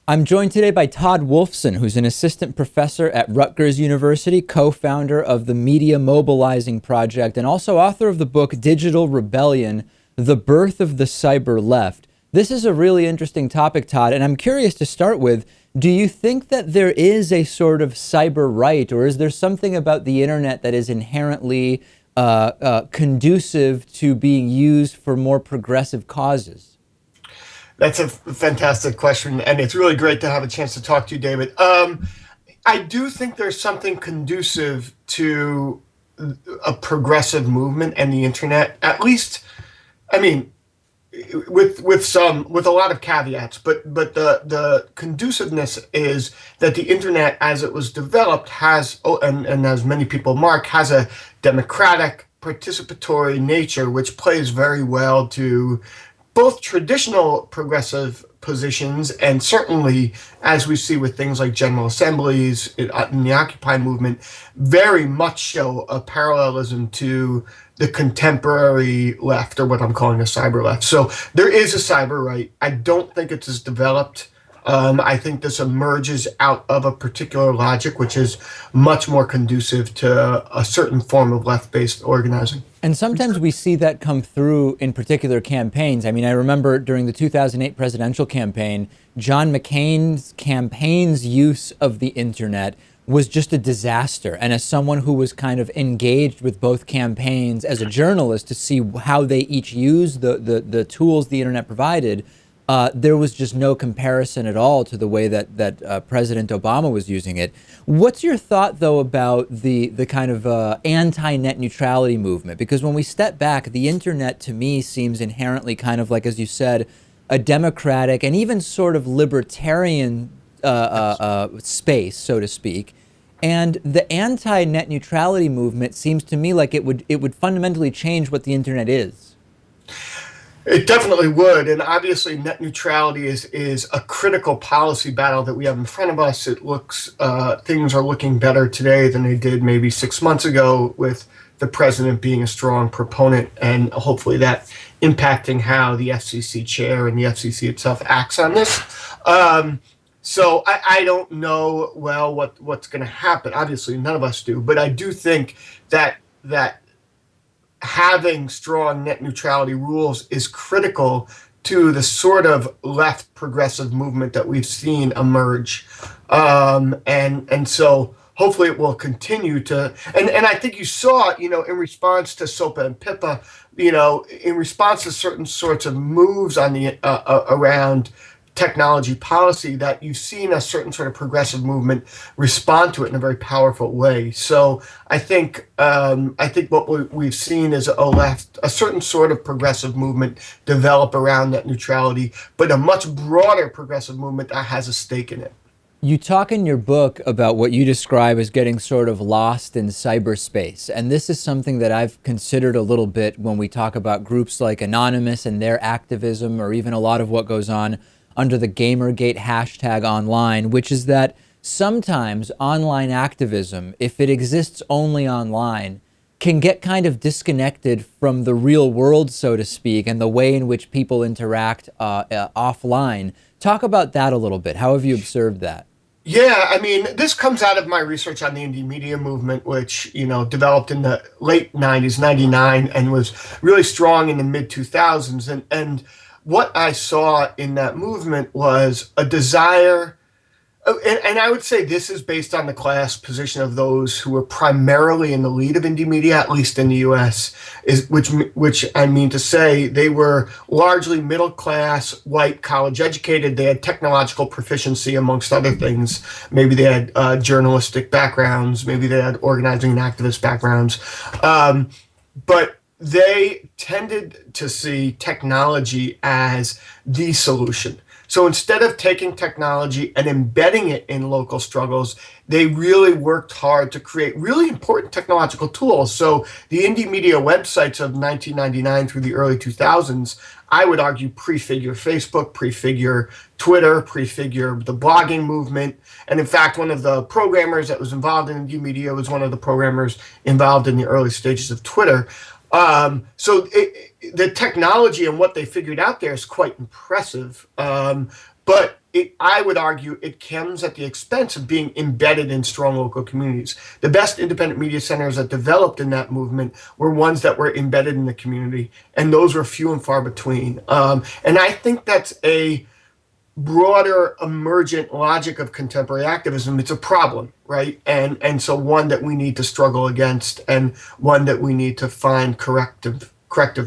I'm joined today by Todd Wolfson, who's an assistant professor at Rutgers University, co-founder of the Media Mobilizing Project, and also author of the book Digital Rebellion: The Birth of the Cyber Left. This is a really interesting topic, Todd, and I'm curious to start with, do you think that there is a sort of cyber right, or is there something about the internet that is inherently conducive to being used for more progressive causes? That's a fantastic question, and it's really great to have a chance to talk to you, David. I do think there's something conducive to a progressive movement and the internet, at least, I mean, with a lot of caveats, but the conduciveness is that the internet, as it was developed, has and as many people mark, has a democratic, participatory nature, which plays very well to both traditional progressive positions and certainly, as we see with things like General Assemblies in the Occupy movement, very much show a parallelism to the contemporary left, or what I'm calling the cyber left. So there is a cyber right. I don't think it's as developed. I think this emerges out of a particular logic, which is much more conducive to a certain form of left-based organizing. And sometimes we see that come through in particular campaigns. I mean, I remember during the 2008 presidential campaign, John McCain's campaign's use of the internet was just a disaster. And as someone who was kind of engaged with both campaigns as a journalist to see how they each used the tools the internet provided, there was just no comparison at all to the way that President Obama was using it. What's your thought, though, about the kind of anti-net neutrality movement? Because when we step back, the internet to me seems inherently kind of like, as you said, a democratic and even sort of libertarian space, so to speak. And the anti-net neutrality movement seems to me like it would fundamentally change what the internet is. It definitely would, and obviously net neutrality is a critical policy battle that we have in front of us. It looks things are looking better today than they did maybe 6 months ago, with the president being a strong proponent, and hopefully that impacting how the FCC chair and the FCC itself acts on this. So I don't know well what's going to happen. Obviously, none of us do, but I do think that having strong net neutrality rules is critical to the sort of left progressive movement that we've seen emerge. And so hopefully it will continue to, and I think you saw, in response to SOPA and PIPA, in response to certain sorts of moves on the around technology policy, that you've seen a certain sort of progressive movement respond to it in a very powerful way. So I think what we've seen is a certain sort of progressive movement develop around net neutrality, but a much broader progressive movement that has a stake in it. You talk in your book about what you describe as getting sort of lost in cyberspace. And this is something that I've considered a little bit when we talk about groups like Anonymous and their activism, or even a lot of what goes on under the Gamergate hashtag online, which is that sometimes online activism, if it exists only online, can get kind of disconnected from the real world, so to speak, and the way in which people interact offline. Talk about that a little bit. How have you observed that? Yeah, I mean, this comes out of my research on the indie media movement, which, developed in the late 90s, 99, and was really strong in the mid 2000s. And what I saw in that movement was a desire, and I would say this is based on the class position of those who were primarily in the lead of indie media, at least in the US, which I mean to say they were largely middle class, white, college educated. They had technological proficiency, amongst other things. Maybe they had journalistic backgrounds, maybe they had organizing and activist backgrounds, but they tended to see technology as the solution. So instead of taking technology and embedding it in local struggles, they really worked hard to create really important technological tools. So the indie media websites of 1999 through the early 2000s, I would argue, prefigure Facebook, prefigure Twitter, prefigure the blogging movement. And in fact, one of the programmers that was involved in indie media was one of the programmers involved in the early stages of Twitter. So the technology and what they figured out there is quite impressive. But I would argue it comes at the expense of being embedded in strong local communities. The best independent media centers that developed in that movement were ones that were embedded in the community, and those were few and far between. And I think that's a broader emergent logic of contemporary activism. It's a problem, right? And so one that we need to struggle against, and one that we need to find corrective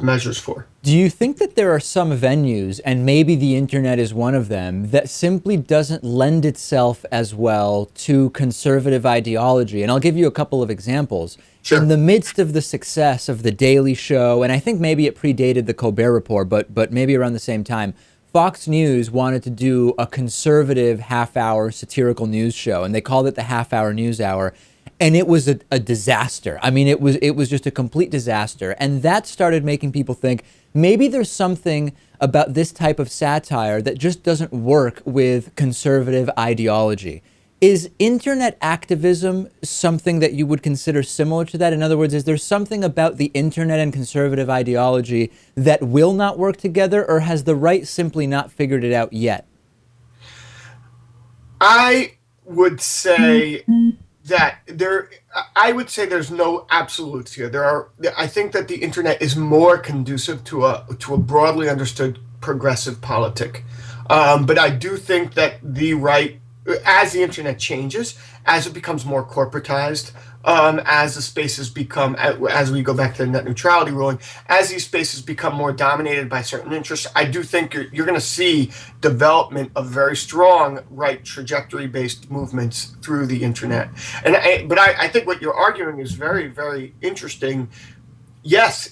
measures for. Do you think that there are some venues, and maybe the internet is one of them, that simply doesn't lend itself as well to conservative ideology? And I'll give you a couple of examples. Sure. In the midst of the success of The Daily Show, and I think maybe it predated the Colbert Report, but maybe around the same time, Fox News wanted to do a conservative half-hour satirical news show, and they called it the Half-Hour News Hour. And it was a disaster. I mean, it was just a complete disaster. And that started making people think maybe there's something about this type of satire that just doesn't work with conservative ideology. Is internet activism something that you would consider similar to that? In other words, is there something about the internet and conservative ideology that will not work together, or has the right simply not figured it out yet? I would say I would say there's no absolutes here. I think that the internet is more conducive to a broadly understood progressive politic. But I do think that the right, as the internet changes, as it becomes more corporatized, as the spaces become, as we go back to the net neutrality ruling, as these spaces become more dominated by certain interests, I do think you're going to see development of very strong right trajectory-based movements through the internet. But I think what you're arguing is very, very interesting. Yes,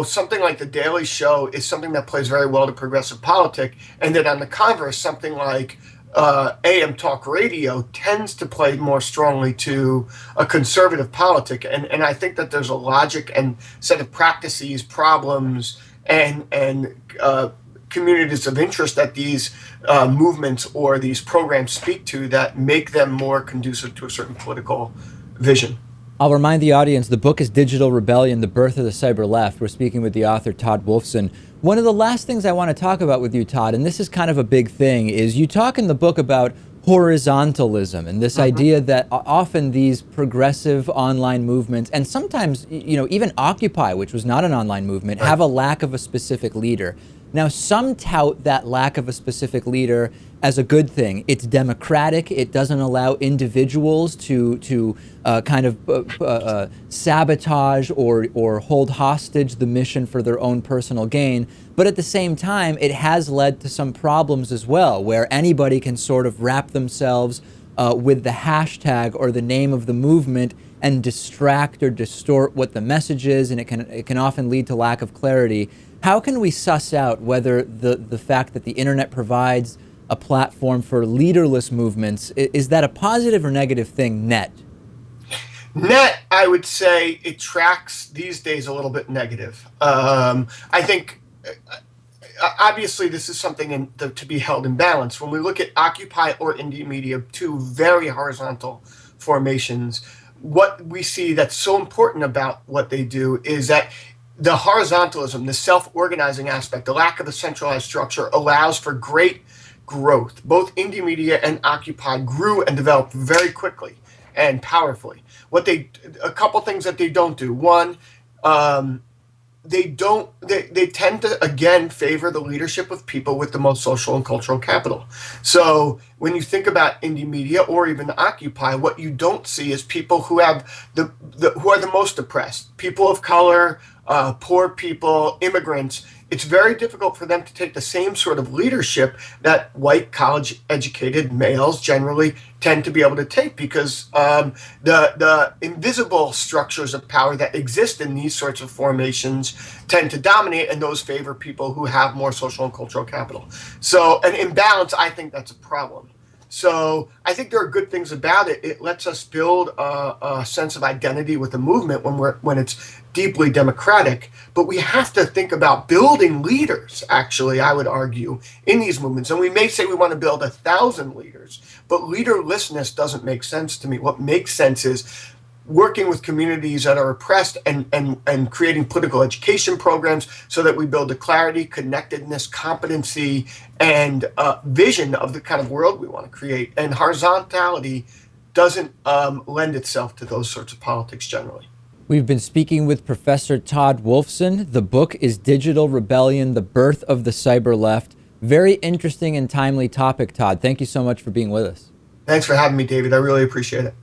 something like The Daily Show is something that plays very well to progressive politic, and that on the converse, something like AM talk radio tends to play more strongly to a conservative politic, and I think that there's a logic and set of practices, problems, and communities of interest that these movements or these programs speak to that make them more conducive to a certain political vision. I'll remind the audience, the book is Digital Rebellion, The Birth of the Cyber Left. We're speaking with the author, Todd Wolfson. One of the last things I want to talk about with you, Todd, and this is kind of a big thing, is you talk in the book about horizontalism and this idea that often these progressive online movements, and sometimes, even Occupy, which was not an online movement, have a lack of a specific leader. Now, some tout that lack of a specific leader as a good thing. It's democratic. It doesn't allow individuals to sabotage or hold hostage the mission for their own personal gain. But at the same time, it has led to some problems as well, where anybody can sort of wrap themselves with the hashtag or the name of the movement and distract or distort what the message is, and it can often lead to lack of clarity. How can we suss out whether the fact that the internet provides a platform for leaderless movements, is that a positive or negative thing net? Net, I would say it tracks these days a little bit negative. I think, obviously, this is something to be held in balance. When we look at Occupy or Indie Media, two very horizontal formations, what we see that's so important about what they do is that the horizontalism, the self-organizing aspect, the lack of a centralized structure allows for great growth. Both Indie Media and Occupy grew and developed very quickly and powerfully. A couple things that they don't do. One, they tend to, again, favor the leadership of people with the most social and cultural capital. So when you think about Indie Media or even Occupy, what you don't see is people who have who are the most oppressed, people of color, poor people, immigrants. It's very difficult for them to take the same sort of leadership that white college-educated males generally tend to be able to take, because the invisible structures of power that exist in these sorts of formations tend to dominate, and those favor people who have more social and cultural capital. So an imbalance, I think that's a problem. So I think there are good things about it. It lets us build a sense of identity with the movement when it's deeply democratic. But we have to think about building leaders, actually, I would argue, in these movements. And we may say we want to build 1,000 leaders, but leaderlessness doesn't make sense to me. What makes sense is working with communities that are oppressed and creating political education programs so that we build a clarity, connectedness, competency, and vision of the kind of world we want to create. And horizontality doesn't lend itself to those sorts of politics generally. We've been speaking with Professor Todd Wolfson. The book is Digital Rebellion, The Birth of the Cyber Left. Very interesting and timely topic, Todd. Thank you so much for being with us. Thanks for having me, David. I really appreciate it.